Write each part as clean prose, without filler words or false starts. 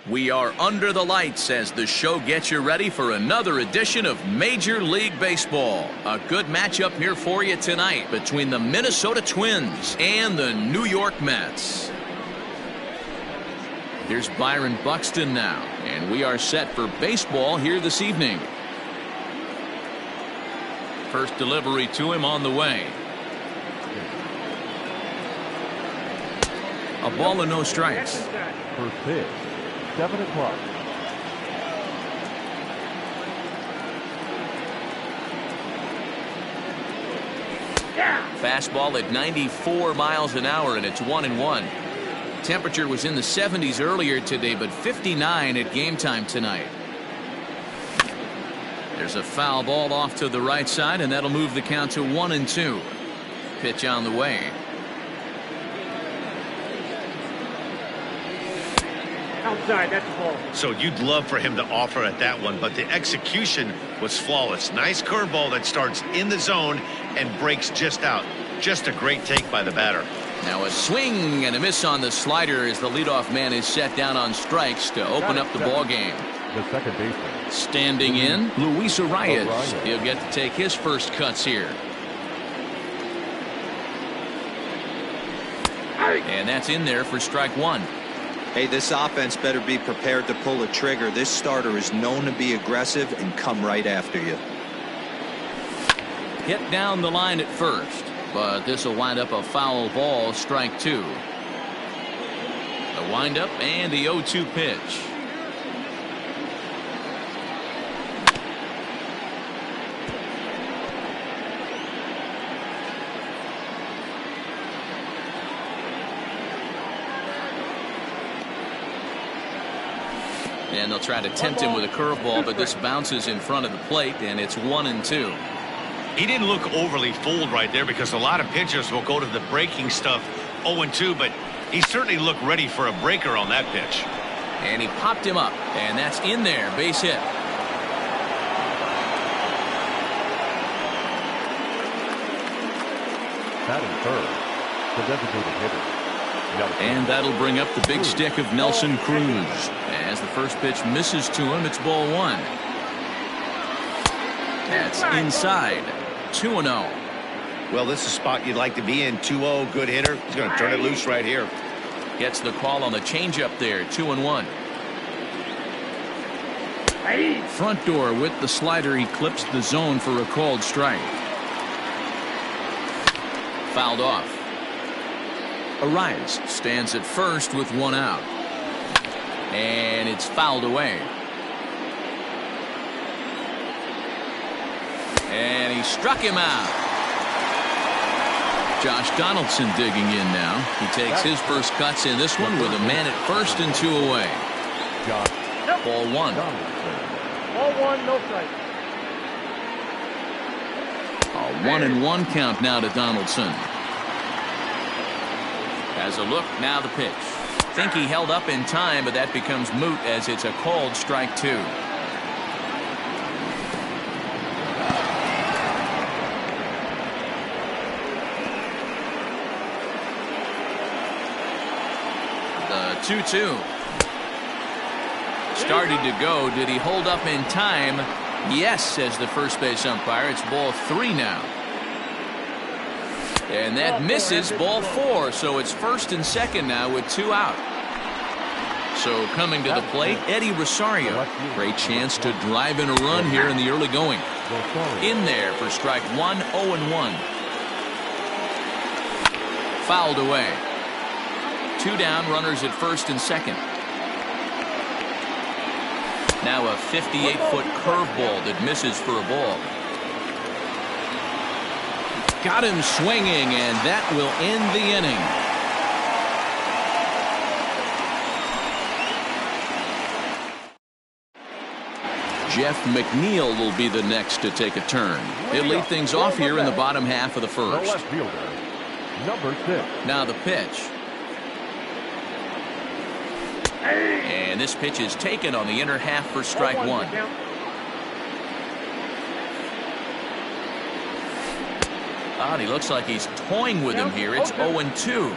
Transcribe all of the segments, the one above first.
We are under the lights as the show gets you ready for another edition of Major League Baseball. A good matchup here for you tonight between the Minnesota Twins and the New York Mets. Here's Byron Buxton now, and we are set for baseball here this evening. First delivery to him on the way. A ball and no strikes. First pitch. 7 o'clock. Fastball at 94 miles an hour, and it's 1-1. Temperature was in the 70s earlier today, but 59 at game time tonight. There's a foul ball off to the right side, and that'll move the count to 1-2. Pitch on the way. Outside, that's a ball. So you'd love for him to offer at that one, but the execution was flawless. Nice curveball that starts in the zone and breaks just out. Just a great take by the batter. Now a swing and a miss on the slider as the leadoff man is set down on strikes to open up the ball game. The second baseman. Standing in, Luis Arias. He'll get to take his first cuts here. And that's in there for strike one. Hey, this offense better be prepared to pull a trigger. This starter is known to be aggressive and come right after you. Hit down the line at first, but this will wind up a foul ball, strike two. The windup and the 0-2 pitch. And they'll try to tempt him with a curveball, but this bounces in front of the plate, and it's 1-2. He didn't look overly fooled right there because a lot of pitchers will go to the breaking stuff 0-2, but he certainly looked ready for a breaker on that pitch. And he popped him up, and that's in there, base hit. Batting third, the designated hitter. And that'll bring up the big stick of Nelson Cruz. As the first pitch misses to him, it's ball one. That's inside. 2-0. Well, this is a spot you'd like to be in. 2-0, good hitter. He's going to turn it loose right here. Gets the call on the changeup there. 2-1. Front door with the slider. He clips the zone for a called strike. Fouled off. Arias stands at first with one out. And it's fouled away. And he struck him out. Josh Donaldson digging in now. He takes his first cuts in this one with a man at first and two away. Ball one. Ball one, no strike. A 1-1 count now to Donaldson. Has a look, now the pitch. Think he held up in time, but that becomes moot as it's a called strike two. The 2-2. Started to go. Did he hold up in time? Yes, says the first base umpire. It's ball three now. And that misses, ball four, so it's first and second now with two out. So coming to the plate, Eddie Rosario. Great chance to drive in a run here in the early going. In there for strike one, 0-1. Fouled away. Two down, runners at first and second. Now a 58-foot curveball that misses for a ball. Got him swinging, and that will end the inning. Jeff McNeil will be the next to take a turn. He'll lead things off here in the bottom half of the first. The left fielder, number 6. Now the pitch. And this pitch is taken on the inner half for strike one. He looks like he's toying with him here. It's 0-2.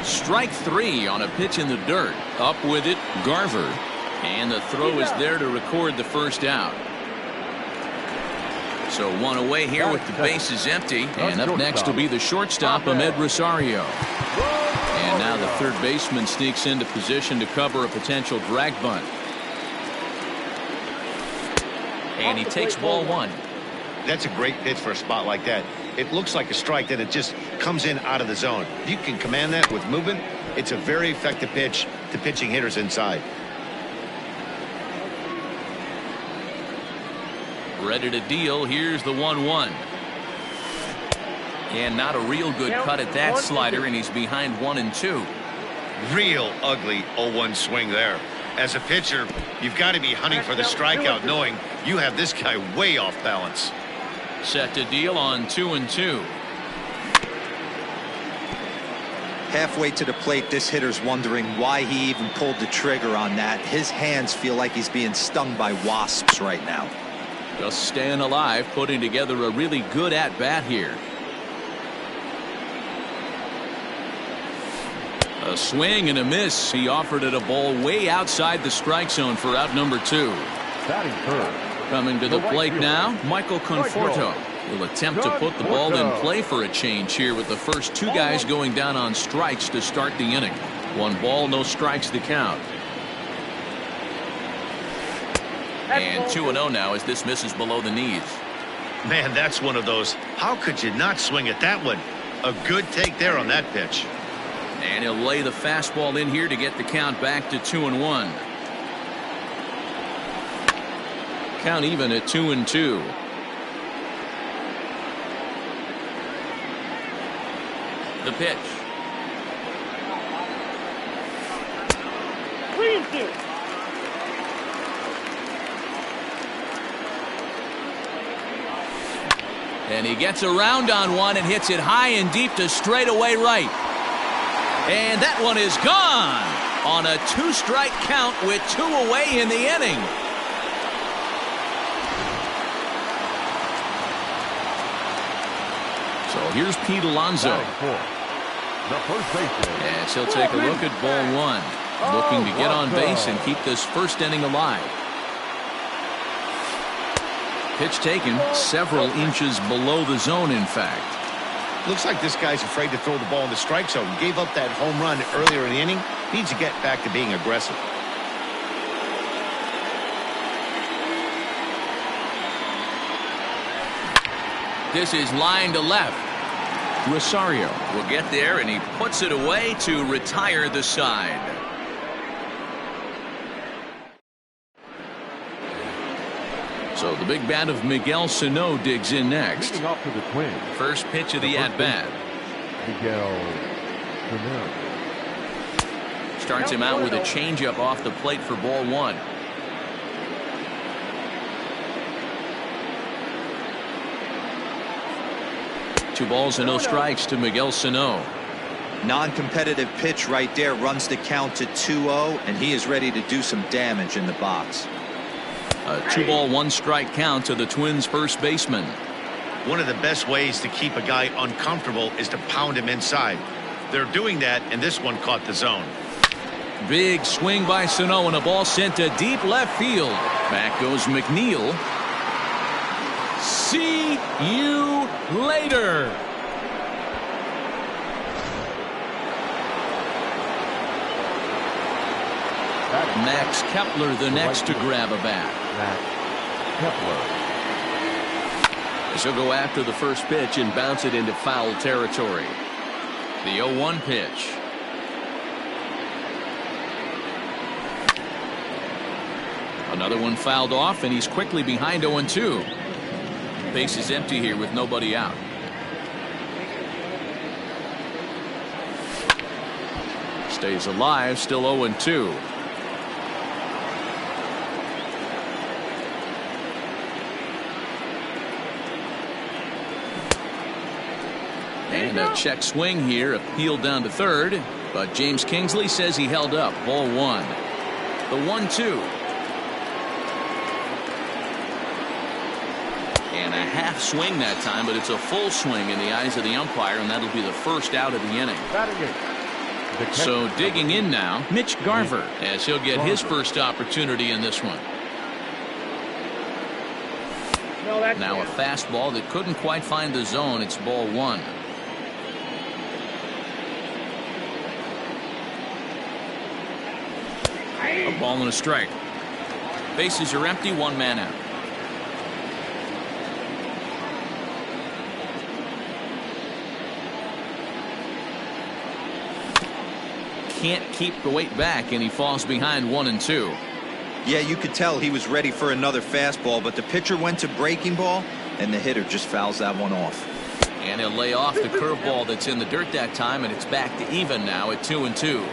Strike 3 on a pitch in the dirt. Up with it, Garver. And the throw is there to record the first out. So one away here with the bases empty. And up next will be the shortstop, Ahmed Rosario. And now the third baseman sneaks into position to cover a potential drag bunt. And he takes ball 1. That's a great pitch for a spot like that. It looks like a strike, then it just comes in out of the zone. If you can command that with movement, it's a very effective pitch to pitching hitters inside. Ready to deal. Here's the 1-1. And not a real good cut at that slider, and he's behind 1-2. Real ugly 0-1 swing there. As a pitcher, you've got to be hunting for the strikeout, knowing you have this guy way off balance. Set to deal on 2-2. Halfway to the plate, this hitter's wondering why he even pulled the trigger on that. His hands feel like he's being stung by wasps right now. Just staying alive, putting together a really good at-bat here. A swing and a miss. He offered it a ball way outside the strike zone for out number 2. Batting third. Coming to the plate now, Michael Conforto will attempt to put the ball in play for a change here with the first 2 guys going down on strikes to start the inning. 1 ball, no strikes to count. And 2-0 now as this misses below the knees. Man, that's one of those. How could you not swing at that one? A good take there on that pitch. And he'll lay the fastball in here to get the count back to 2-1. Count even at 2-2. The pitch. 3-2. And he gets around on one and hits it high and deep to straightaway right. And that one is gone on a 2-strike count with 2 away in the inning. So here's Pete Alonso. The first baseman. As he'll take a look at ball 1. Looking to get on base and keep this first inning alive. Pitch taken several inches below the zone, in fact. Looks like this guy's afraid to throw the ball in the strike zone. Gave up that home run earlier in the inning. Needs to get back to being aggressive. This is line to left. Rosario will get there, and he puts it away to retire the side. So the big bat of Miguel Sano digs in next. Leading off to the Twins. First pitch of the at-bat. Miguel Sano. Starts him out with a changeup off the plate for ball 1. Two balls and no strikes to Miguel Sano. Non-competitive pitch right there, runs the count to 2-0, and he is ready to do some damage in the box. A 2-ball, 1-strike count to the Twins' first baseman. One of the best ways to keep a guy uncomfortable is to pound him inside. They're doing that, and this one caught the zone. Big swing by Sano, and a ball sent to deep left field. Back goes McNeil. See you later. Max Kepler the next to grab a bat. Max Kepler. She'll go after the first pitch and bounce it into foul territory. The 0-1 pitch. Another one fouled off, and he's quickly behind 0-2. Base is empty here with nobody out. Stays alive, still 0-2. And a check swing here, appealed down to third, but James Kingsley says he held up. Ball 1. The 1-2. And a half swing that time, but it's a full swing in the eyes of the umpire, and that'll be the first out of the inning. Batting 8. So digging in now, Mitch Garver, as he'll get his first opportunity in this one. Now a fastball that couldn't quite find the zone. It's ball one. A ball and a strike. Bases are empty, one man out. Can't keep the weight back, and he falls behind 1-2. Yeah, you could tell he was ready for another fastball, but the pitcher went to breaking ball, and the hitter just fouls that one off. And he'll lay off the curveball that's in the dirt that time, and it's back to even now at 2-2.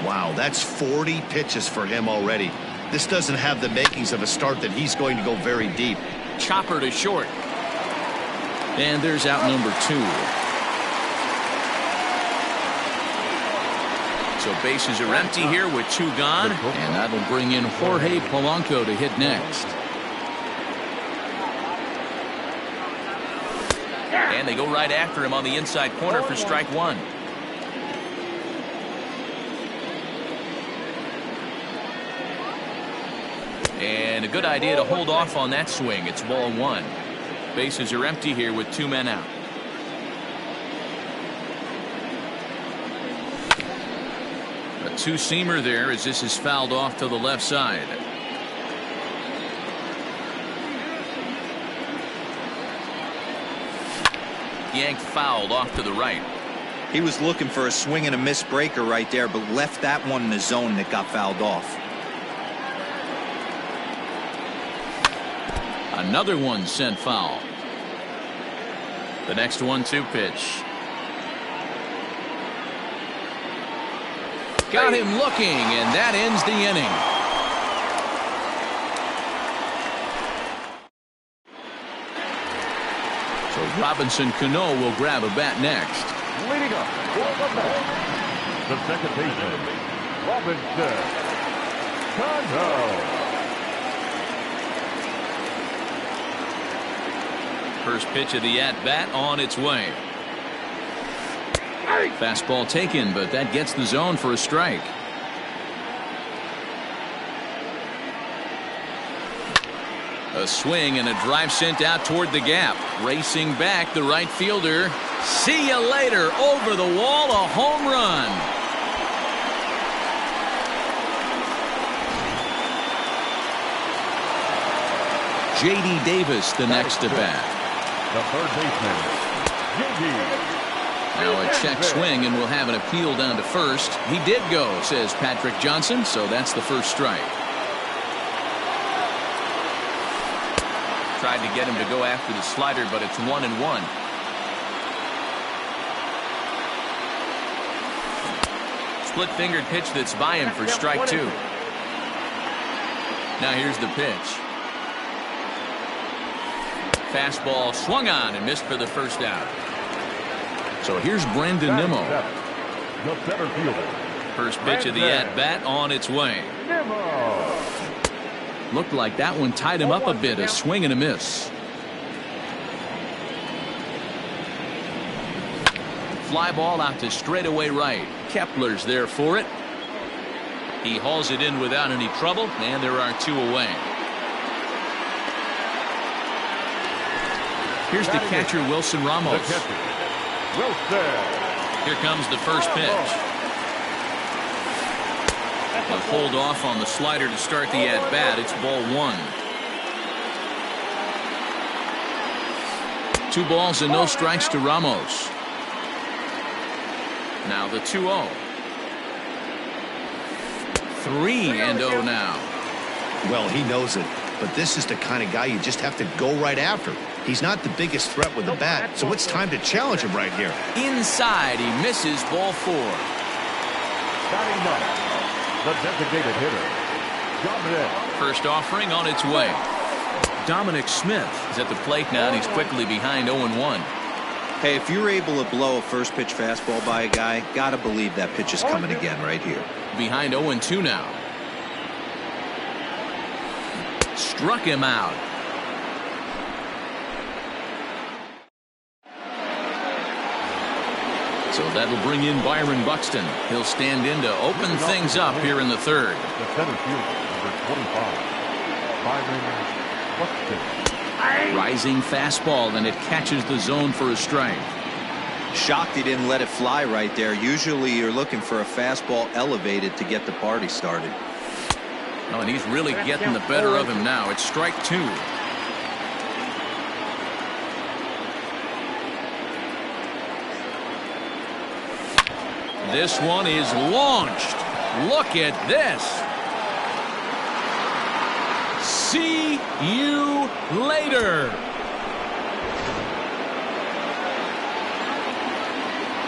Wow, that's 40 pitches for him already. This doesn't have the makings of a start that he's going to go very deep. Chopper to short. And there's out number 2. So bases are empty here with 2 gone, and that'll bring in Jorge Polanco to hit next. And they go right after him on the inside corner for strike 1. And a good idea to hold off on that swing. It's ball 1. Bases are empty here with 2 men out. A 2-seamer there as this is fouled off to the left side. Yanked fouled off to the right. He was looking for a swing and a miss breaker right there, but left that one in the zone that got fouled off. Another one sent foul. The next 1-2 pitch. Got him looking, and that ends the inning. So Robinson Cano will grab a bat next. Leading up for the bat, the second baseman, Robinson Cano. First pitch of the at-bat on its way. Fastball taken, but that gets the zone for a strike. A swing and a drive sent out toward the gap. Racing back, the right fielder. See you later. Over the wall, a home run. J.D. Davis, the next to bat. The third baseman, J.D. Now a check swing, and we'll have an appeal down to first. He did go, says Patrick Johnson, so that's the first strike. Tried to get him to go after the slider, but it's 1-1. Split-fingered pitch that's by him for strike 2. Now here's the pitch. Fastball swung on and missed for the first out. So here's Brandon Nimmo. The center fielder. First pitch of the at-bat on its way. Nimmo. Looked like that one tied him up a bit. A swing and a miss. Fly ball out to straightaway right. Kepler's there for it. He hauls it in without any trouble, and there are 2 away. Here's the catcher, Wilson Ramos. Here comes the first pitch. A hold off on the slider to start the at-bat. It's ball 1. 2 balls and no strikes to Ramos. Now the 2-0. 3-0 now. Well, he knows it, but this is the kind of guy you just have to go right after. He's not the biggest threat with the bat, so it's time to challenge him right here. Inside, he misses ball 4. Batting ninth, the designated hitter, Dominic. First offering on its way. Dominic Smith is at the plate now, and he's quickly behind 0-1. Hey, if you're able to blow a first pitch fastball by a guy, gotta believe that pitch is coming again right here. Behind 0-2 now. Struck him out. So that'll bring in Byron Buxton. He'll stand in to open things up here in the third. The center fielder, number 25, Byron Buxton. Rising fastball, and it catches the zone for a strike. Shocked he didn't let it fly right there. Usually you're looking for a fastball elevated to get the party started. Oh, and he's really getting the better of him now. It's strike two. This one is launched. Look at this. See you later.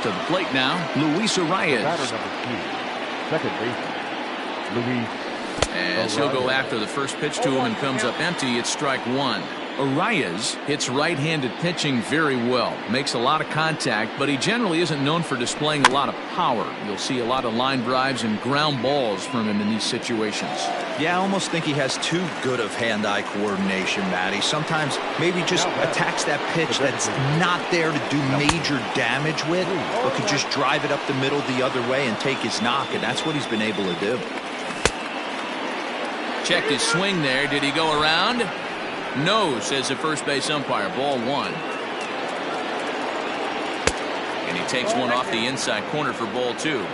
To the plate now, Luis Arias. Batter number 2, second baseman, Luis. As he'll go after the first pitch to him and comes up empty, it's strike one. Arias hits right-handed pitching very well, makes a lot of contact, but he generally isn't known for displaying a lot of power. You'll see a lot of line drives and ground balls from him in these situations. Yeah, I almost think he has too good of hand-eye coordination, Matty. Sometimes maybe just attacks that pitch that's not there to do major damage with, or could just drive it up the middle the other way and take his knock, and that's what he's been able to do. Checked his swing there. Did he go around? No, says the first base umpire. Ball one. And he takes one off the inside corner for ball two.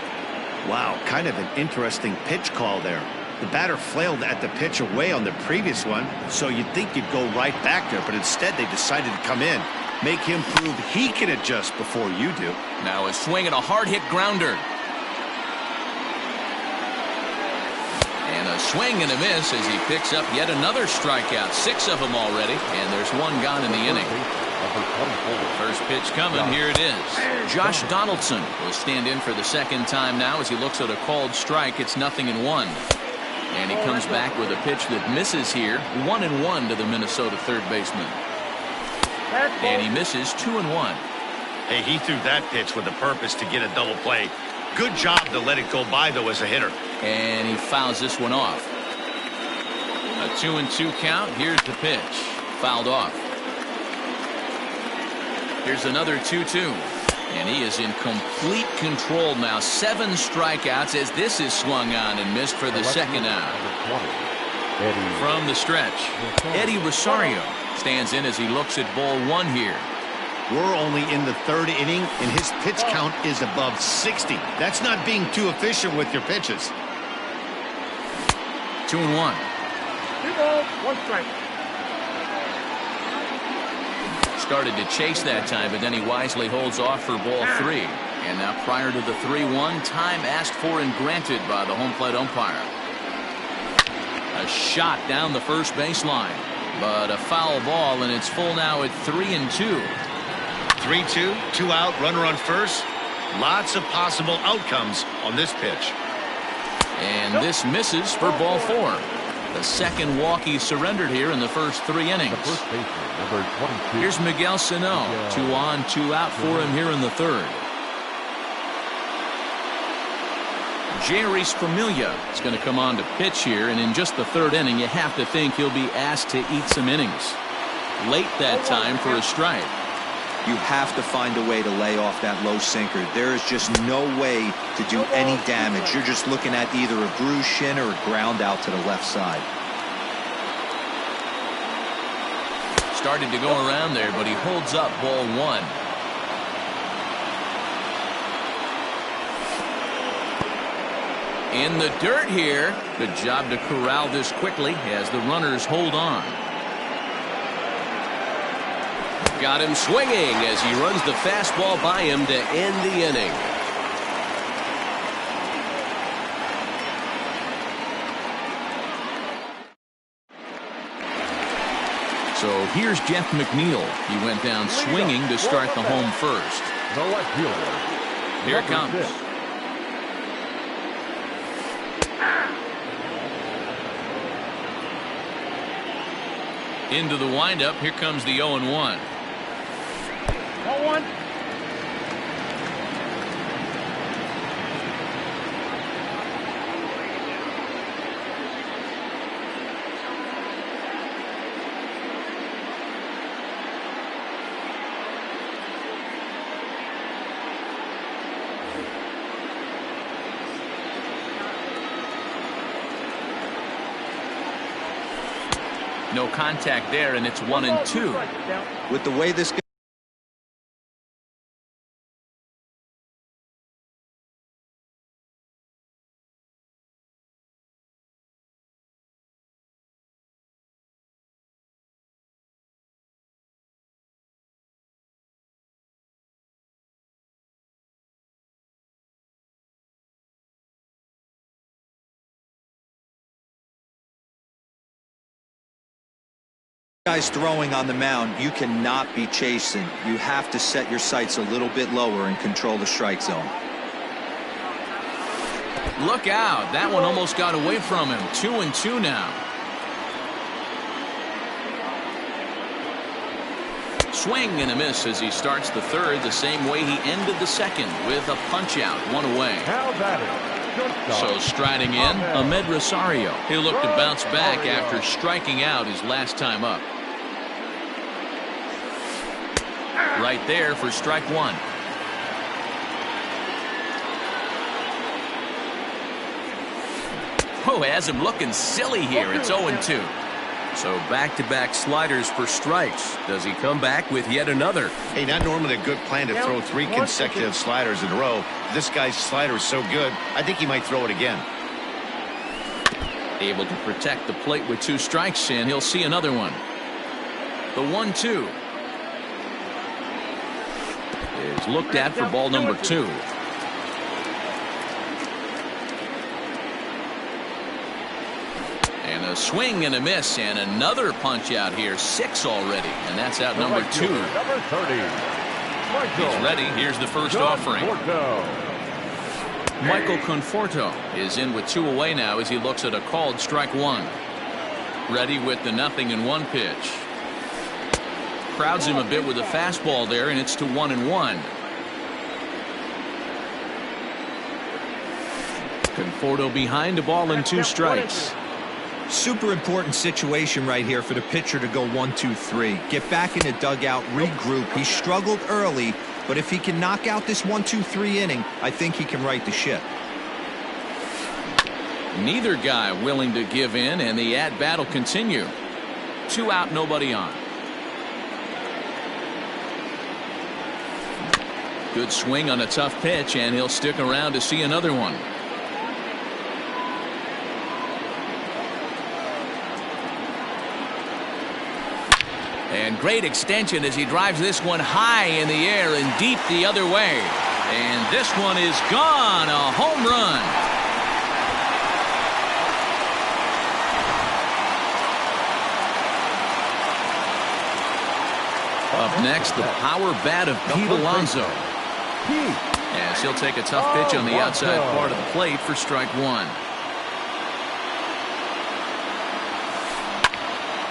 Wow, kind of an interesting pitch call there. The batter flailed at the pitch away on the previous one, so you'd think you'd go right back there, but instead they decided to come in, make him prove he can adjust before you do. Now a swing and a hard hit grounder. And a swing and a miss as he picks up yet another strikeout. 6 of them already, and there's one gone in the inning. First pitch coming, here it is. Josh Donaldson will stand in for the second time now as he looks at a called strike. It's 0-1. And he comes back with a pitch that misses here. 1-1 to the Minnesota third baseman. And he misses 2-1. Hey, he threw that pitch with a purpose to get a double play. Good job to let it go by, though, as a hitter. And he fouls this one off. A 2-2 count. Here's the pitch. Fouled off. Here's another 2-2. And he is in complete control now. 7 strikeouts as this is swung on and missed for the second out. From the stretch, Eddie Rosario stands in as he looks at ball one here. We're only in the third inning, and his pitch count is above 60. That's not being too efficient with your pitches. 2-1. 2 balls, 1 strike. Started to chase that time, but then he wisely holds off for ball 3. And now prior to the 3-1, time asked for and granted by the home plate umpire. A shot down the first baseline, but a foul ball, and it's full now at 3-2. 3-2, 2 out, runner on first. Lots of possible outcomes on this pitch. And this misses for ball 4. The second walk he surrendered here in the first 3 innings. The first baseman, number 22. Here's Miguel Sano. 2 on, 2 out for him here in the third. Jerry's Familia is going to come on to pitch here, and in just the third inning, you have to think he'll be asked to eat some innings. Late that time for a strike. You have to find a way to lay off that low sinker. There is just no way to do any damage. You're just looking at either a bruised shin or a ground out to the left side. Started to go around there, but he holds up ball 1. In the dirt here. Good job to corral this quickly as the runners hold on. Got him swinging as he runs the fastball by him to end the inning. So here's Jeff McNeil. He went down swinging to start the home first. The left fielder. Here it comes. 6. Into the windup. Here comes the 0-1. 1-1. No contact there, and it's 1-2. With the way this guy's throwing on the mound, you cannot be chasing. You have to set your sights a little bit lower and control the strike zone. Look out. That one almost got away from him. 2-2 now. Swing and a miss as he starts the third the same way he ended the second with a punch out, 1 away. So striding in, Ahmed Rosario. He'll look to bounce back after striking out his last time up. Right there for strike one. Oh, has him looking silly here. It's 0-2. So back-to-back sliders for strikes. Does he come back with yet another? Hey, not normally a good plan to throw 3 consecutive sliders in a row. This guy's slider is so good, I think he might throw it again. Able to protect the plate with 2 strikes, and he'll see another one. The 1-2 is looked at for ball number 2. And a swing and a miss, and another punch out here. 6 already, and that's out number 2. Number 30. He's ready. Here's the first offering. Michael Conforto is in with 2 away now as he looks at a called strike 1. Ready with the 0-1 pitch. Crowds him a bit with a fastball there, and it's to 1-1. Conforto behind, a ball and 2 strikes. Super important situation right here for the pitcher to go 1-2-3. Get back in the dugout, regroup. He struggled early, but if he can knock out this 1-2-3 inning, I think he can right the ship. Neither guy willing to give in, and the at-bat will continue. 2 out, nobody on. Good swing on a tough pitch, and he'll stick around to see another one. And great extension as he drives this one high in the air and deep the other way. And this one is gone. A home run. Up next, the power bat of Pete Alonso. As he'll take a tough pitch on the outside part of the plate for strike 1.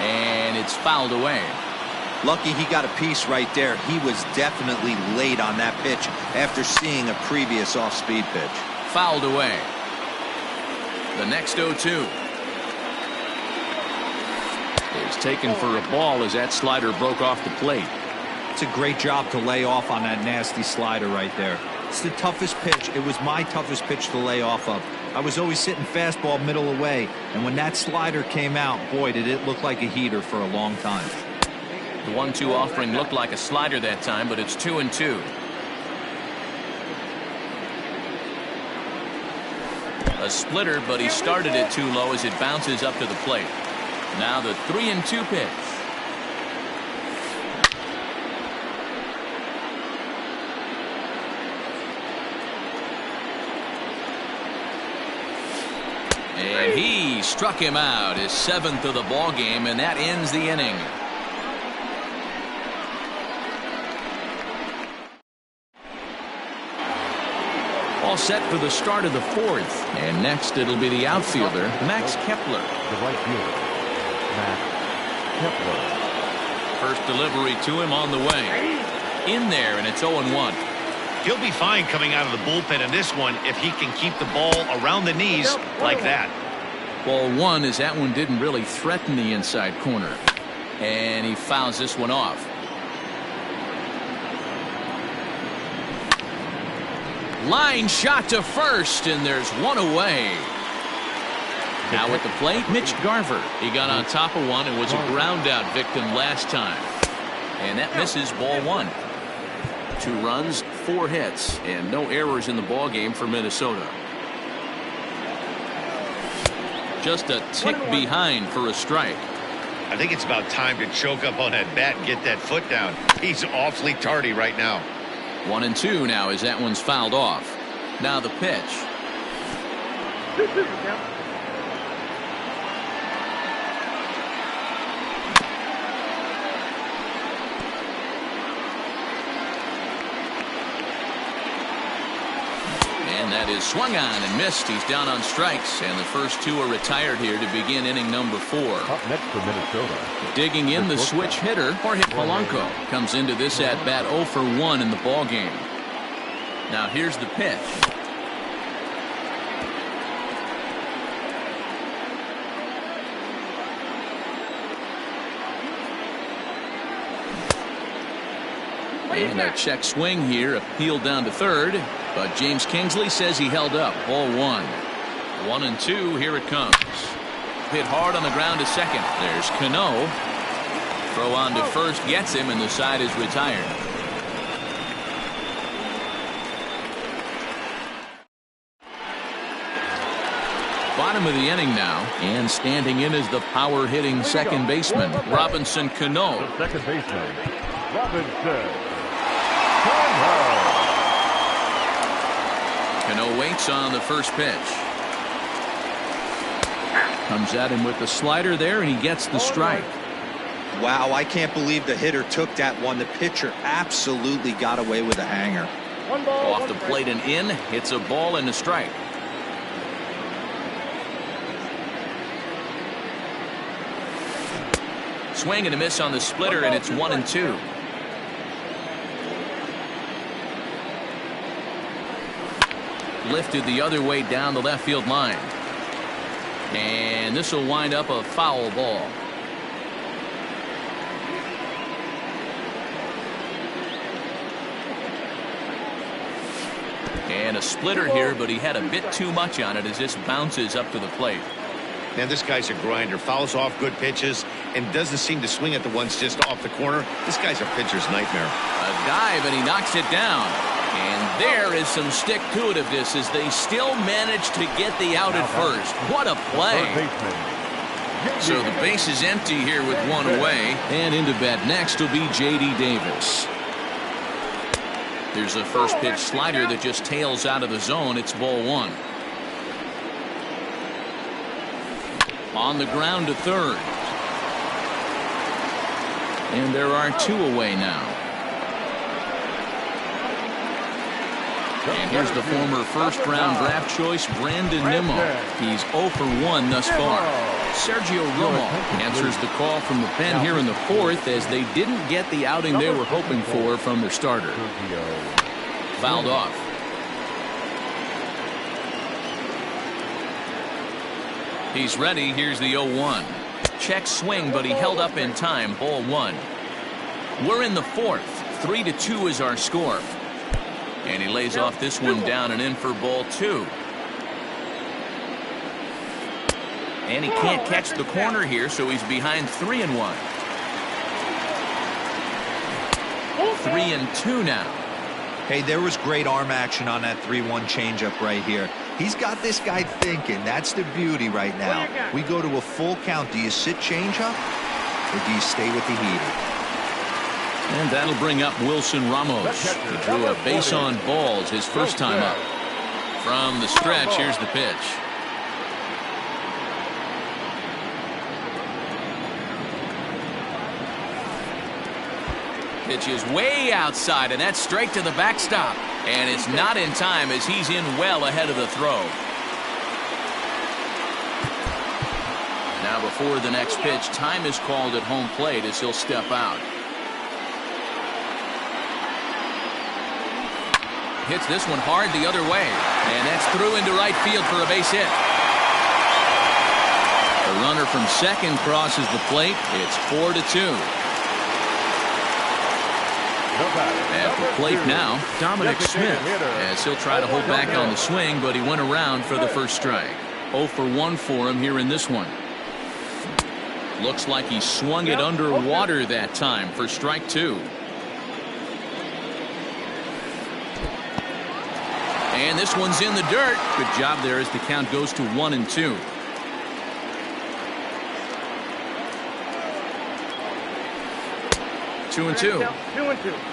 And it's fouled away. Lucky he got a piece right there. He was definitely late on that pitch after seeing a previous off-speed pitch. Fouled away. The next 0-2 is taken for a ball as that slider broke off the plate. It's a great job to lay off on that nasty slider right there. It's the toughest pitch. It was my toughest pitch to lay off of. I was always sitting fastball middle away, and when that slider came out, boy, did it look like a heater for a long time. The 1-2 offering looked like a slider that time, but it's 2-2. A splitter, but he started it too low as it bounces up to the plate. Now the 3-2 pitch. And he struck him out, his 7th of the ball game, and that ends the inning. All set for the start of the 4th, and next it'll be the outfielder, Max Kepler. The right fielder, Max Kepler. First delivery to him on the way. In there, and it's 0-1. He'll be fine coming out of the bullpen in this one if he can keep the ball around the knees like that. Ball 1 as that one didn't really threaten the inside corner. And he fouls this one off. Line shot to first, and there's 1 away. Now at the plate, Mitch Garver. He got on top of one and was a ground out victim last time. And that misses, ball one. 2 runs, 4 hits, and no errors in the ball game for Minnesota. Just a tick behind for a strike. I think it's about time to choke up on that bat and get that foot down. He's awfully tardy right now. 1-2 now as that one's fouled off. Now the pitch. And that is swung on and missed. He's down on strikes, and the first 2 are retired here to begin inning number 4. Up next for Minnesota. Digging in the switch hitter, Jorge Polanco comes into this at bat 0 for 1 in the ball game. Now here's the pitch. And a check swing here, appealed down to third, but James Kingsley says he held up. Ball 1. 1-2, here it comes. Hit hard on the ground to second. There's Cano. Throw on to first gets him, and the side is retired. Bottom of the inning now, and standing in is the power hitting second baseman, Robinson Cano. The second baseman, Robinson. Cano waits on the first pitch. Comes at him with the slider there, and he gets the strike. Wow, I can't believe the hitter took that one. The pitcher absolutely got away with a hanger. Off the plate and in, hits a ball and a strike. Swing and a miss on the splitter, and it's 1-2. Lifted the other way down the left field line. And this will wind up a foul ball. And a splitter here, but he had a bit too much on it as this bounces up to the plate. Man, this guy's a grinder. Fouls off good pitches and doesn't seem to swing at the ones just off the corner. This guy's a pitcher's nightmare. A dive, and he knocks it down. And there is some stick-to-itiveness as they still manage to get the out at first. What a play. So the base is empty here with 1 away. And into bat next will be J.D. Davis. There's a first pitch slider that just tails out of the zone. It's ball 1. On the ground to third. And there are 2 away now. And here's the former first-round draft choice, Brandon Nimmo. He's 0 for 1 thus far. Sergio Romo answers the call from the pen here in the 4th as they didn't get the outing they were hoping for from their starter. Fouled off. He's ready. Here's the 0-1. Check swing, but he held up in time. Ball 1. We're in the 4th. 3-2 is our score. And he lays off this one down and in for ball 2. And he can't catch the corner here, so he's behind 3-1. 3-2 now. Hey, there was great arm action on that 3-1 changeup right here. He's got this guy thinking. That's the beauty right now. We go to a full count. Do you sit changeup or do you stay with the heater? And that'll bring up Wilson Ramos. He drew a base on balls his first time up. From the stretch, here's the pitch. Pitch is way outside, and that's straight to the backstop. And it's not in time as he's in well ahead of the throw. Now before the next pitch, time is called at home plate as he'll step out. Hits this one hard the other way. And that's through into right field for a base hit. The runner from second crosses the plate. It's 4-2. At the plate now, Dominic Smith, as he'll try to hold back on the swing, but he went around for the first strike. 0 for 1 for him here in this one. Looks like he swung it underwater that time for strike 2. And this one's in the dirt. Good job there as the count goes to 1-2. Two and two.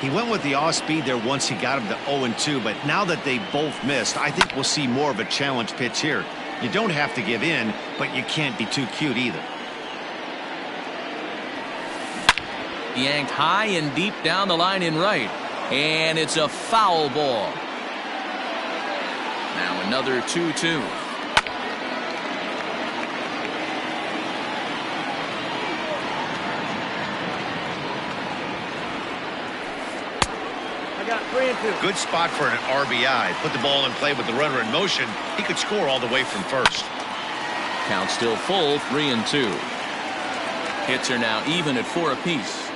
He went with the off speed there once he got him to 0-2, but now that they both missed, I think we'll see more of a challenge pitch here. You don't have to give in, but you can't be too cute either. Yanked high and deep down the line in right. And it's a foul ball. Now another 2-2. I got 3 and 2. Good spot for an RBI. Put the ball in play with the runner in motion. He could score all the way from first. Count still full, 3-2. Hits are now even at 4 apiece.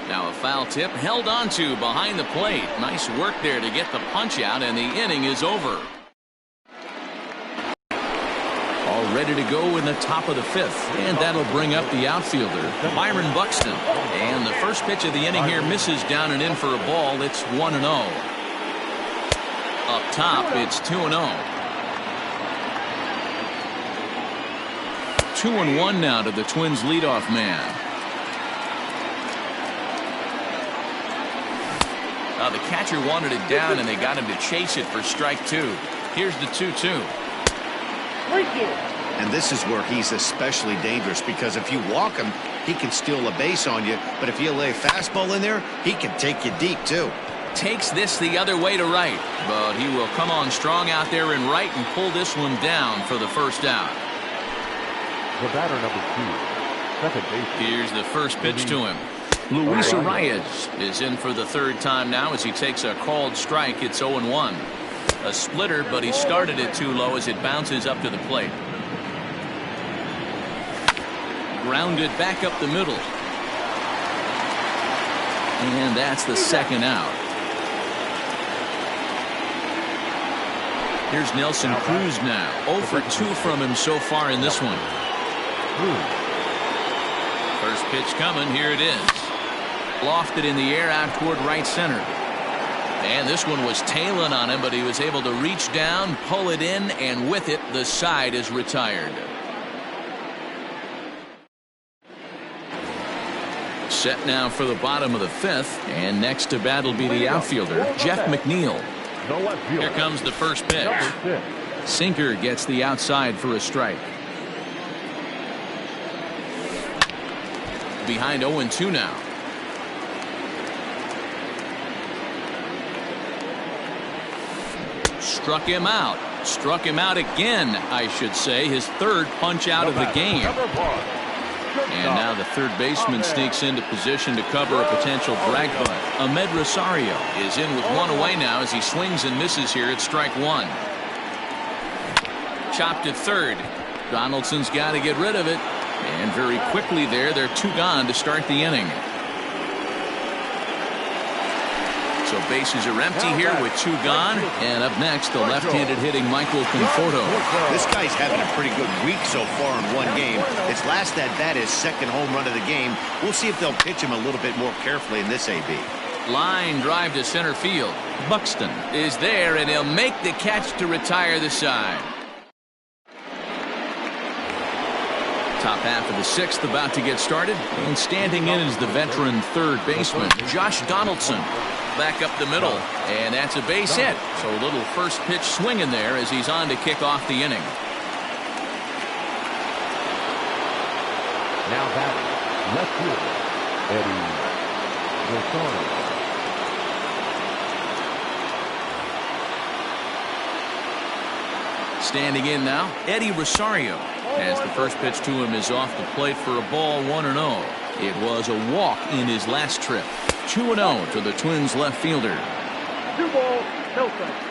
Now a foul tip held onto behind the plate. Nice work there to get the punch out, and the inning is over. All ready to go in the top of the 5th, and that'll bring up the outfielder, Byron Buxton. And the first pitch of the inning here misses down and in for a ball. It's 1-0. Up top, it's 2-0. 2-1 now to the Twins leadoff man. The catcher wanted it down, and they got him to chase it for strike 2. Here's the 2-2. And this is where he's especially dangerous, because if you walk him, he can steal a base on you. But if you lay a fastball in there, he can take you deep, too. Takes this the other way to right, but he will come on strong out there in right and pull this one down for the first out. The batter, number 2, second base. Here's the first pitch to him. Luis Arias is in for the 3rd time now as he takes a called strike. It's 0-1. A splitter, but he started it too low as it bounces up to the plate. Grounded back up the middle. And that's the 2nd out. Here's Nelson Cruz now. 0 for 2 from him so far in this one. First pitch coming. Here it is. Lofted in the air out toward right center. And this one was tailing on him, but he was able to reach down, pull it in, and with it, the side is retired. Set now for the bottom of the 5th, and next to bat will be the outfielder, Jeff McNeil. Here comes the first pitch. Sinker gets the outside for a strike. Behind 0-2 now. Struck him out. Struck him out again, I should say. His 3rd punch out of the game. And now the 3rd baseman sneaks into position to cover a potential drag bunt. Ahmed Rosario is in with 1 away now as he swings and misses here at strike 1. Chopped at 3rd. Donaldson's got to get rid of it. And very quickly there, they're 2 gone to start the inning. So bases are empty here with 2 gone. And up next, the left-handed hitting Michael Conforto. This guy's having a pretty good week so far in one game. His last at-bat is 2nd home run of the game. We'll see if they'll pitch him a little bit more carefully in this AB. Line drive to center field. Buxton is there, and he'll make the catch to retire the side. Top half of the 6th about to get started, and standing in is the veteran 3rd baseman, Josh Donaldson. Back up the middle, and that's a base hit. So a little first pitch swinging there as he's on to kick off the inning. Now batting, left fielder, Eddie Rosario. Standing in now, Eddie Rosario, as the first pitch to him is off the plate for a ball, 1-0. It was a walk in his last trip. 2-0 to the Twins left fielder. 2 balls, no strikes.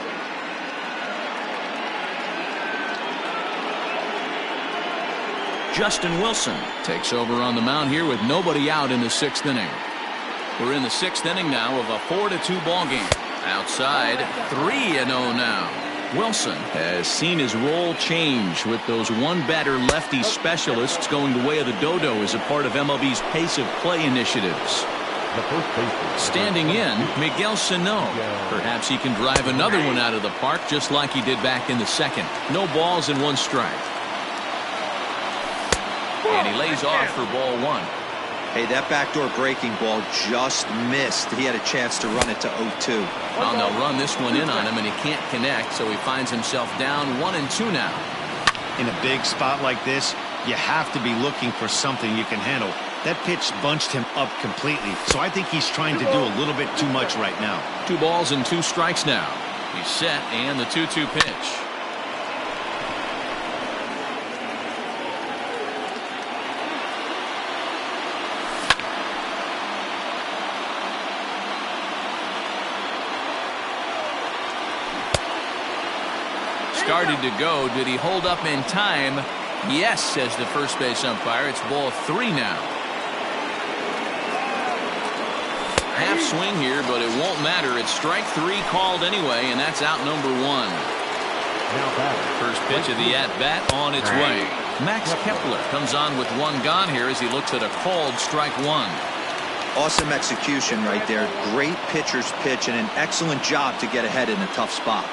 Justin Wilson takes over on the mound here with nobody out in the 6th inning. We're in the 6th inning now of a 4-2 ball game. Outside, 3-0 now. Wilson has seen his role change with those one-batter lefty specialists going the way of the dodo as a part of MLB's pace of play initiatives. The first baseman. Standing in, Miguel Sano. Perhaps he can drive another one out of the park just like he did back in the second. No balls and 1 strike. And he lays off for ball 1. Hey, that backdoor breaking ball just missed. He had a chance to run it to 0-2. Well, they'll run this one in on him, and he can't connect, so he finds himself down 1-2 now. In a big spot like this, you have to be looking for something you can handle. That pitch bunched him up completely, so I think he's trying to do a little bit too much right now. 2 balls and 2 strikes now. He's set, and the 2-2 pitch. Started to go. Did he hold up in time? Yes, says the first base umpire. It's ball 3 now. Half swing here, but it won't matter. It's strike 3 called anyway, and that's out number 1. First pitch of the at-bat on its way. Max Kepler comes on with 1 gone here as he looks at a called strike 1. Awesome execution right there. Great pitcher's pitch and an excellent job to get ahead in a tough spot.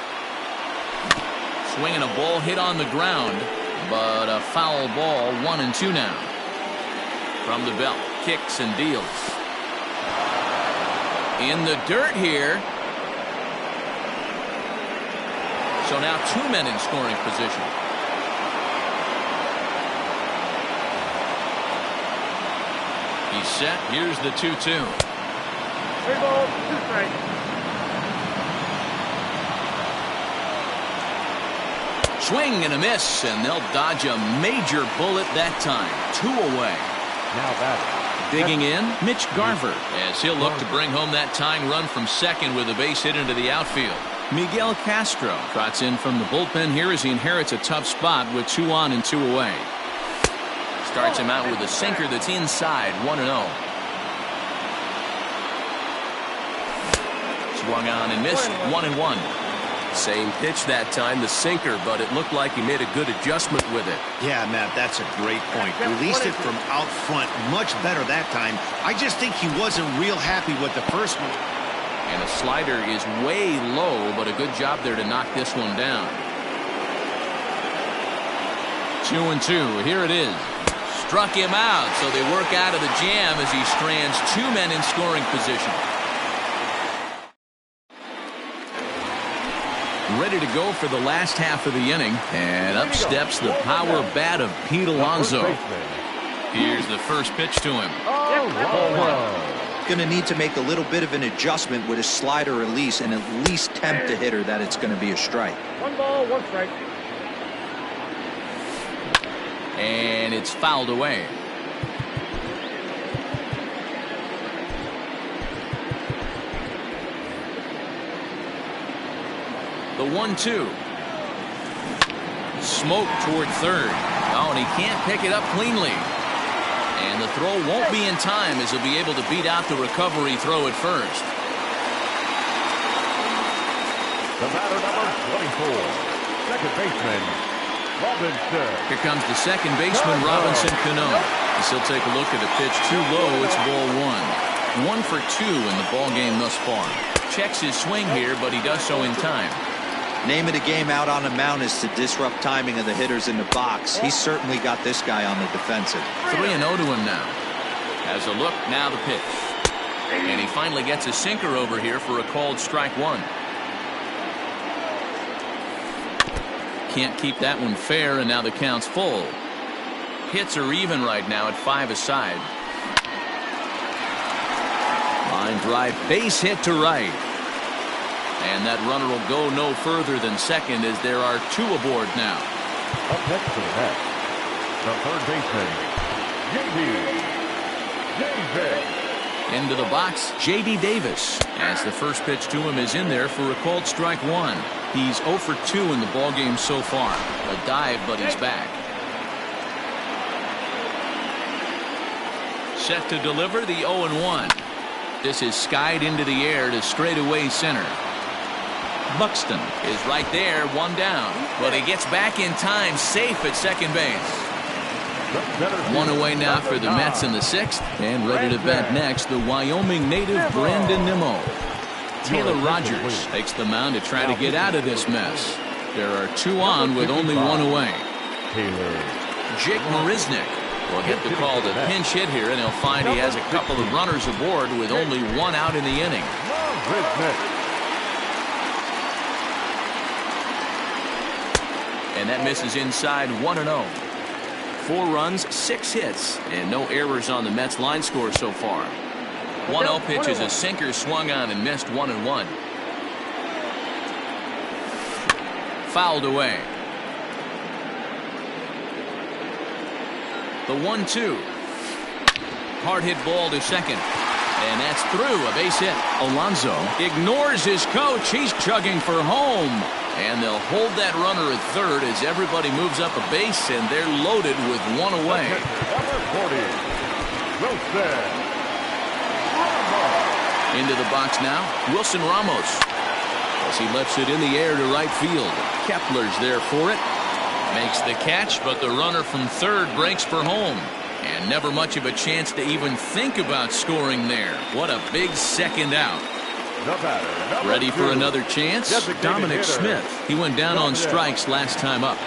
Swinging a ball hit on the ground, but a foul ball. 1-2 now. From the belt, kicks and deals. In the dirt here. So now 2 men in scoring position. He's set. Here's the 2-2. 3 balls, 2 strikes. Swing and a miss, and they'll dodge a major bullet that time. 2 away. Now batting. Digging in, Mitch Garver, as he'll look to bring home that tying run from second with a base hit into the outfield. Miguel Castro trots in from the bullpen here as he inherits a tough spot with 2 on and 2 away. Starts him out with a sinker that's inside. 1-0. Swung on and missed. 1-1. Same pitch that time, the sinker, but it looked like he made a good adjustment with it. Yeah, Matt, that's a great point. Released it from out front much better that time. I just think he wasn't real happy with the first one. And a slider is way low, but a good job there to knock this one down. 2-2. Here it is. Struck him out, so they work out of the jam as he strands 2 men in scoring position. Ready to go for the last half of the inning, and up steps the power bat of Pete Alonso. Here's the first pitch to him. Going to need to make a little bit of an adjustment with his slider release and at least tempt the hitter that it's going to be a strike. 1 ball, 1 strike. And it's fouled away. The 1-2. Smoke toward third. Oh, and he can't pick it up cleanly. And the throw won't be in time as he'll be able to beat out the recovery throw at first. The batter number 24. Second baseman, Robinson. Here comes the second baseman, Robinson Cano. As he'll take a look at a pitch too low. It's ball 1. 1 for 2 in the ball game thus far. Checks his swing here, but he does so in time. Name of the game out on the mound is to disrupt timing of the hitters in the box. He's certainly got this guy on the defensive. 3-0 to him now. Has a look, now the pitch. And he finally gets a sinker over here for a called strike 1. Can't keep that one fair, and now the count's full. Hits are even right now at 5 aside. Line drive, base hit to right. And that runner will go no further than second as there are 2 aboard now. Up next to the net, the third baseman, Davis. Into the box, J.D. Davis, as the first pitch to him is in there for a called strike 1. He's 0 for 2 in the ballgame so far. A dive, but he's back. Set to deliver the 0-1. This is skied into the air to straightaway center. Buxton is right there, one down. But he gets back in time, safe at second base. One away now for the Mets in the sixth. And ready to bat next, the Wyoming native Brandon Nimmo. Taylor Rogers takes the mound to try to get out of this mess. There are two on with only one away. Jake Marisnick will get the call to pinch hit here, and he'll find he has a couple of runners aboard with only one out in the inning. And that misses inside 1-0. 4 runs, 6 hits, and no errors on the Mets line score so far. 1-0 pitch is a sinker swung on and missed 1-1. Fouled away. The 1-2. Hard hit ball to second. And that's through, a base hit. Alonso ignores his coach. He's chugging for home. And they'll hold that runner at third as everybody moves up a base, and they're loaded with one away. Into the box now, Wilson Ramos. As he lifts it in the air to right field. Kepler's there for it. Makes the catch, but the runner from third breaks for home. And never much of a chance to even think about scoring there. What a big second out. Ready for another chance? Dominic Smith. He went down on strikes last time up.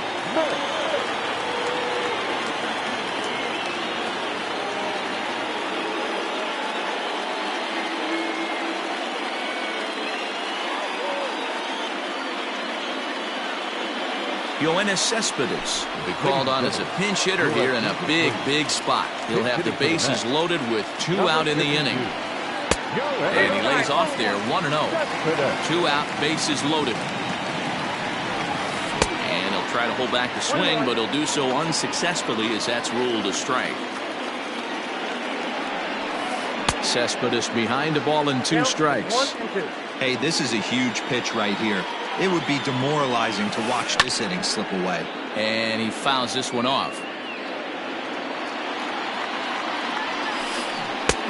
Yoenis Cespedes will be called on as a pinch hitter here in a big spot. He'll have the bases loaded with 2 out in the inning. And he lays off there, 1-0. 2 out, bases loaded. And he'll try to hold back the swing, but he'll do so unsuccessfully as that's ruled a strike. Cespedes behind the ball in 2 strikes. Hey, this is a huge pitch right here. It would be demoralizing to watch this inning slip away. And he fouls this one off.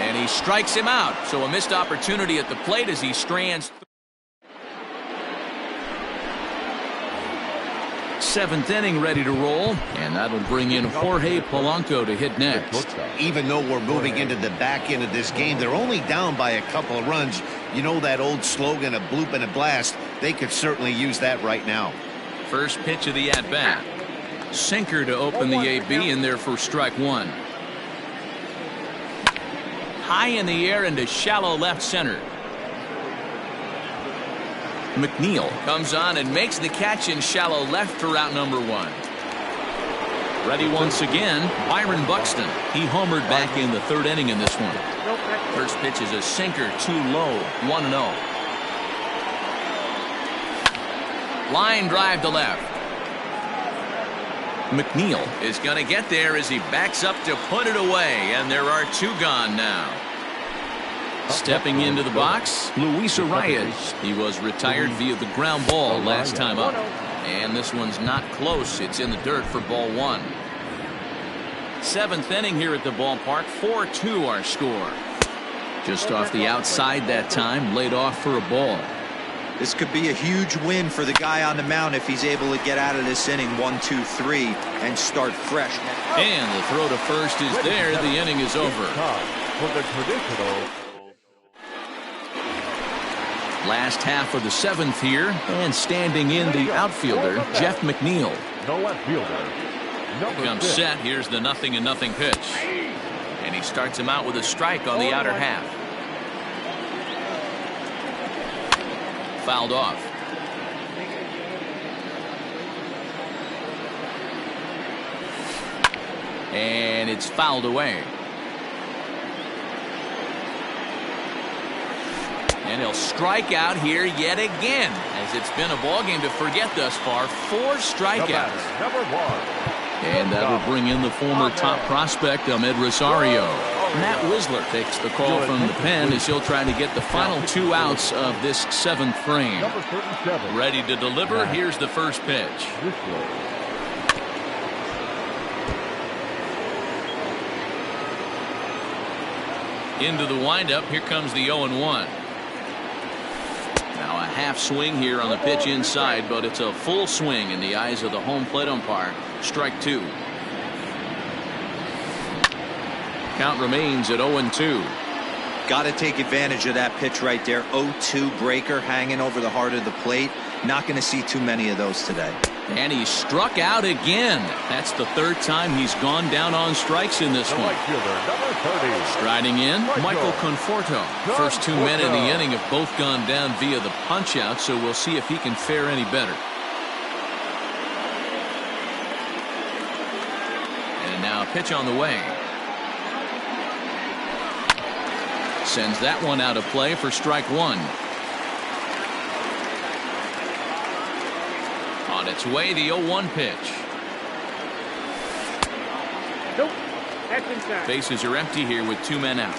And he strikes him out. So a missed opportunity at the plate as he strands. 7th inning ready to roll. And that'll bring in Jorge Polanco to hit next. Even though we're moving into the back end of this game, they're only down by a couple of runs. You know that old slogan, a bloop and a blast. They could certainly use that right now. First pitch of the at-bat. Sinker to open the AB in there for strike 1. High in the air into shallow left center. McNeil comes on and makes the catch in shallow left for out number 1. Ready once again, Byron Buxton. He homered back in the 3rd inning in this one. First pitch is a sinker, too low, 1-0. Line drive to left. McNeil is going to get there as he backs up to put it away, and there are 2 gone now. Stepping into the box, Luis Arias. He was retired via the ground ball last time up. And this one's not close. It's in the dirt for ball 1. 7th inning here at the ballpark. 4-2 our score. Just off the outside that time, laid off for a ball. This could be a huge win for the guy on the mound if he's able to get out of this inning 1-2-3 and start fresh. And the throw to first is there. The inning is over. Last half of the 7th here, and standing in the outfielder, Jeff McNeil. No outfielder. Comes set. Here's the 0-0 pitch. And he starts him out with a strike on the outer half. Fouled off. And it's fouled away. And he'll strike out here yet again, as it's been a ball game to forget thus far. 4 strikeouts. Number 1. And that will bring in the former top prospect, Ahmed Rosario. Matt Wisler takes the call from the pen as he'll try to get the final 2 outs of this 7th frame. Ready to deliver. Here's the first pitch. Into the windup. Here comes the 0-1. Now a half swing here on the pitch inside, but it's a full swing in the eyes of the home plate umpire. Strike two. Count remains at 0-2. Got to take advantage of that pitch right there. 0-2 breaker hanging over the heart of the plate. Not going to see too many of those today. And he struck out again. That's the third time he's gone down on strikes in this one. Striding in, Michael Conforto. First two men in the inning have both gone down via the punch-out, so we'll see if he can fare any better. And now a pitch on the way. Sends that one out of play for strike one. On its way, the 0-1 pitch. Nope. That's inside. Bases are empty here with two men out.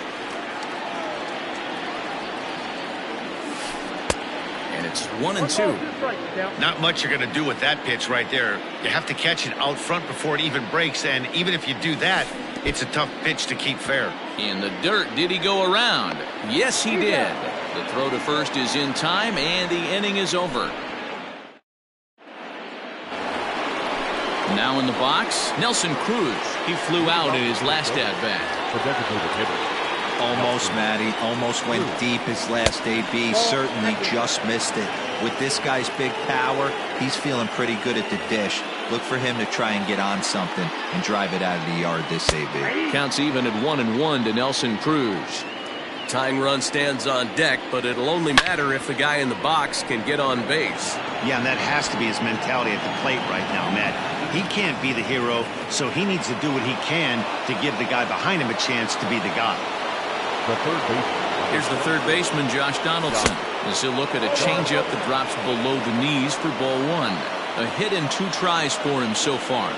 And it's 1-2. Not much you're going to do with that pitch right there. You have to catch it out front before it even breaks, and even if you do that, it's a tough pitch to keep fair. In the dirt, did he go around? Yes, he did. The throw to first is in time, and the inning is over. Now in the box, Nelson Cruz. He flew out in his last at-bat. Almost, Matty. Almost went deep his last AB. Certainly just missed it. With this guy's big power, he's feeling pretty good at the dish. Look for him to try and get on something and drive it out of the yard this AB. Counts even at 1-1 to Nelson Cruz. Tying run stands on deck, but it'll only matter if the guy in the box can get on base. Yeah, and that has to be his mentality at the plate right now, Matt. He can't be the hero, so he needs to do what he can to give the guy behind him a chance to be the guy. Here's the third baseman, Josh Donaldson. As he'll look at a changeup that drops below the knees for ball one. A hit and two tries for him so far.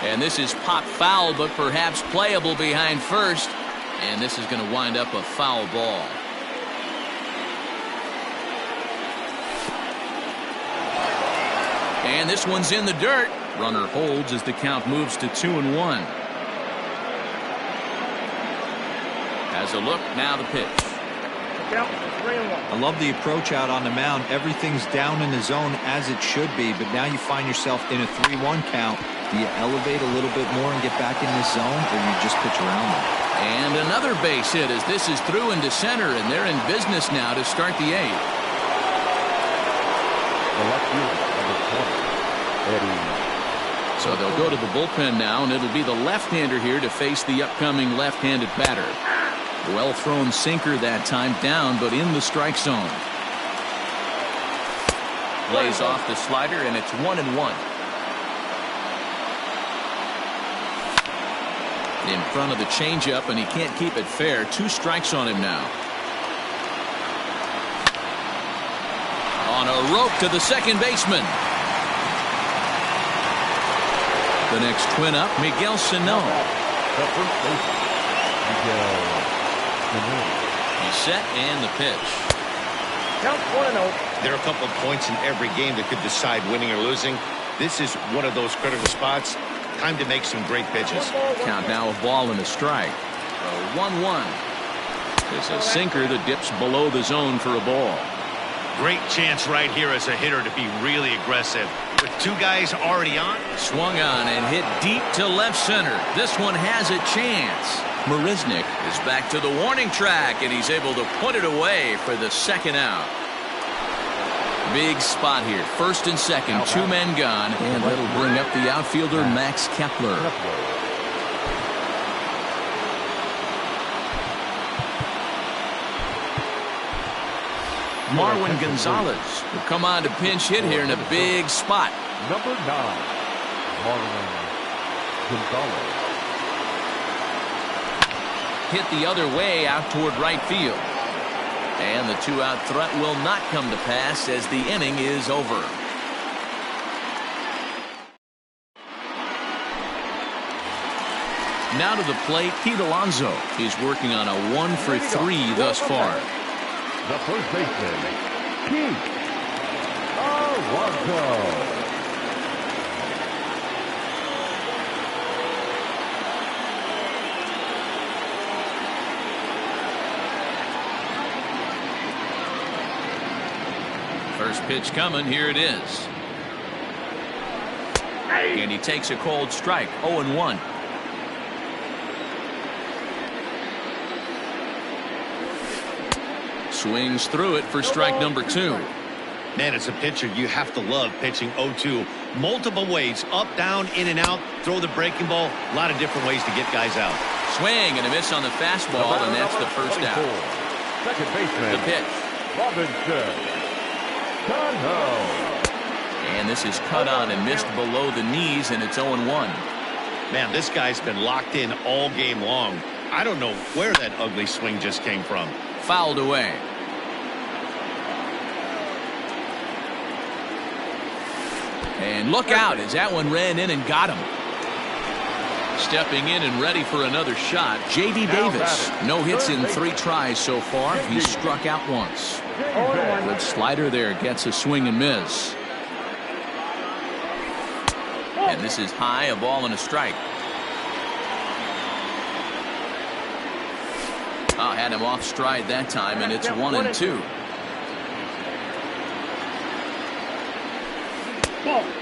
And this is pop foul, but perhaps playable behind first. And this is going to wind up a foul ball. And this one's in the dirt. Runner holds as the count moves to 2-1. Has a look, now the pitch. I love the approach out on the mound. Everything's down in the zone as it should be, but now you find yourself in a 3-1 count. Do you elevate a little bit more and get back in this zone, or you just pitch around them? And another base hit as this is through into center, and they're in business now to start the eighth. So they'll go to the bullpen now, and it'll be the left-hander here to face the upcoming left-handed batter. Well thrown sinker that time, down but in the strike zone. Lays off the slider, and it's 1-1. In front of the changeup, and he can't keep it fair. Two strikes on him now. On a rope to the second baseman. The next twin up, Miguel Sano. He's set, and the pitch. Count 1-0. There are a couple of points in every game that could decide winning or losing. This is one of those critical spots. Time to make some great pitches. Count now a ball and a strike. 1-1. There's a sinker that dips below the zone for a ball. Great chance right here as a hitter to be really aggressive. With two guys already on. Swung on and hit deep to left center. This one has a chance. Marisnik is back to the warning track, and he's able to put it away for the second out. Big spot here. First and second, two men gone, and that'll bring up the outfielder Max Kepler. Marwin Gonzalez will come on to pinch hit here in a big spot. Number 9, Marwin Gonzalez. Hit the other way out toward right field. And the two-out threat will not come to pass as the inning is over. Now to the plate, Pete Alonso. He's working on a 1-for-3 thus far. The first baseman, Pete Alonso. First pitch coming. Here it is. And he takes a cold strike. 0-1. Swings through it for strike number 2. Man, as a pitcher, you have to love pitching 0-2. Multiple ways, up, down, in and out, throw the breaking ball. A lot of different ways to get guys out. Swing and a miss on the fastball, and that's the first out. Second baseman. The pitch. Robinson. Cut home. And this is cut on and missed below the knees, and it's 0-1. Man, this guy's been locked in all game long. I don't know where that ugly swing just came from. Fouled away. And look out as that one ran in and got him. Stepping in and ready for another shot, J.D. Davis. No hits in 3 tries so far. He's struck out once. Good slider there, gets a swing and miss. And this is high, a ball and a strike. Oh, had him off stride that time, and it's 1-2.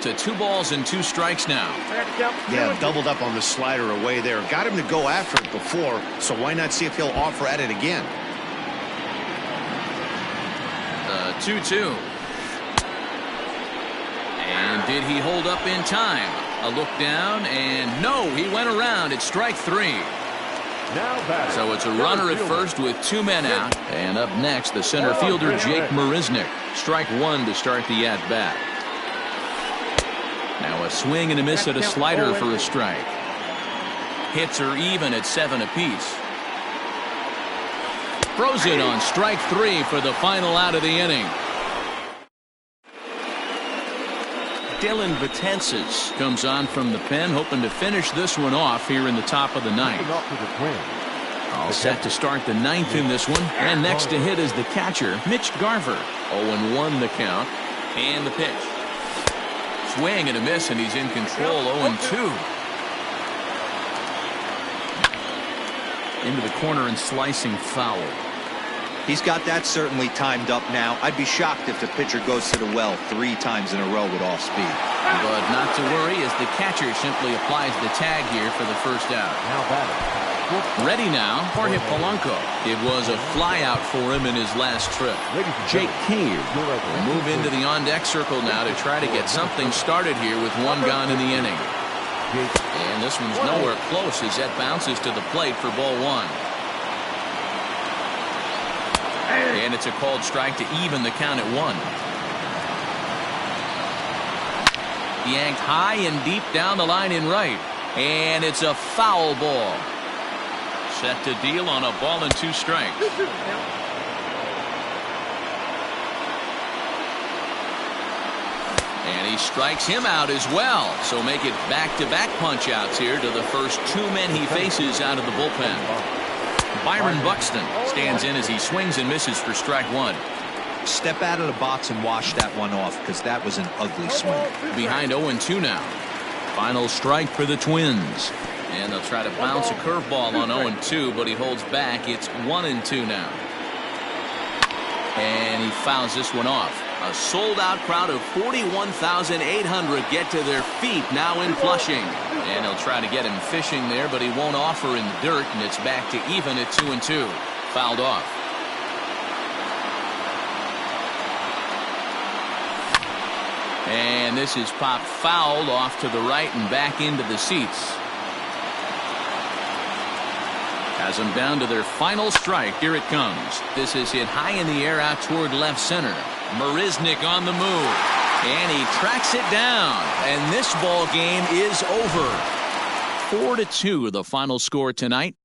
To 2 balls and 2 strikes now. Yeah, doubled up on the slider away there. Got him to go after it before, so why not see if he'll offer at it again? 2-2. And did he hold up in time? A look down, and no, he went around. It's strike 3. So it's a runner at first with 2 men out. And up next, the center fielder, Jake Marisnick. Strike 1 to start the at-bat. Now a swing and a miss at a slider for a strike. Hits are even at 7 apiece. Throws it on strike 3 for the final out of the inning. Dylan Betances comes on from the pen, hoping to finish this one off here in the top of the 9th. All set to start the 9th in this one. And next to hit is the catcher, Mitch Garver. 0-1 the count. And the pitch. Swing and a miss, and he's in control. 0-2. Into the corner and slicing foul. He's got that certainly timed up now. I'd be shocked if the pitcher goes to the well 3 times in a row with off speed. But not to worry, as the catcher simply applies the tag here for the first out. Ready now, Jorge Polanco. It was a flyout for him in his last trip. Jake Cave will move into the on-deck circle now to try to get something started here with 1 gone in the inning. And this one's nowhere close as that bounces to the plate for ball 1. And it's a called strike to even the count at 1. Yanked high and deep down the line in right. And it's a foul ball. Set to deal on a ball and 2 strikes. And he strikes him out as well. So make it back-to-back punch-outs here to the first 2 men he faces out of the bullpen. Byron Buxton stands in as he swings and misses for strike 1. Step out of the box and wash that one off, because that was an ugly swing. Behind 0-2 now. Final strike for the Twins. And they'll try to bounce a curveball on 0-2, but he holds back. It's 1-2 now. And he fouls this one off. A sold-out crowd of 41,800 get to their feet now in Flushing. And they'll try to get him fishing there, but he won't offer in the dirt, and it's back to even at 2-2. Fouled off. And this is popped fouled off to the right and back into the seats. Has them down to their final strike. Here it comes. This is hit high in the air out toward left center. Marisnick on the move. And he tracks it down. And this ball game is over. 4-2 the final score tonight.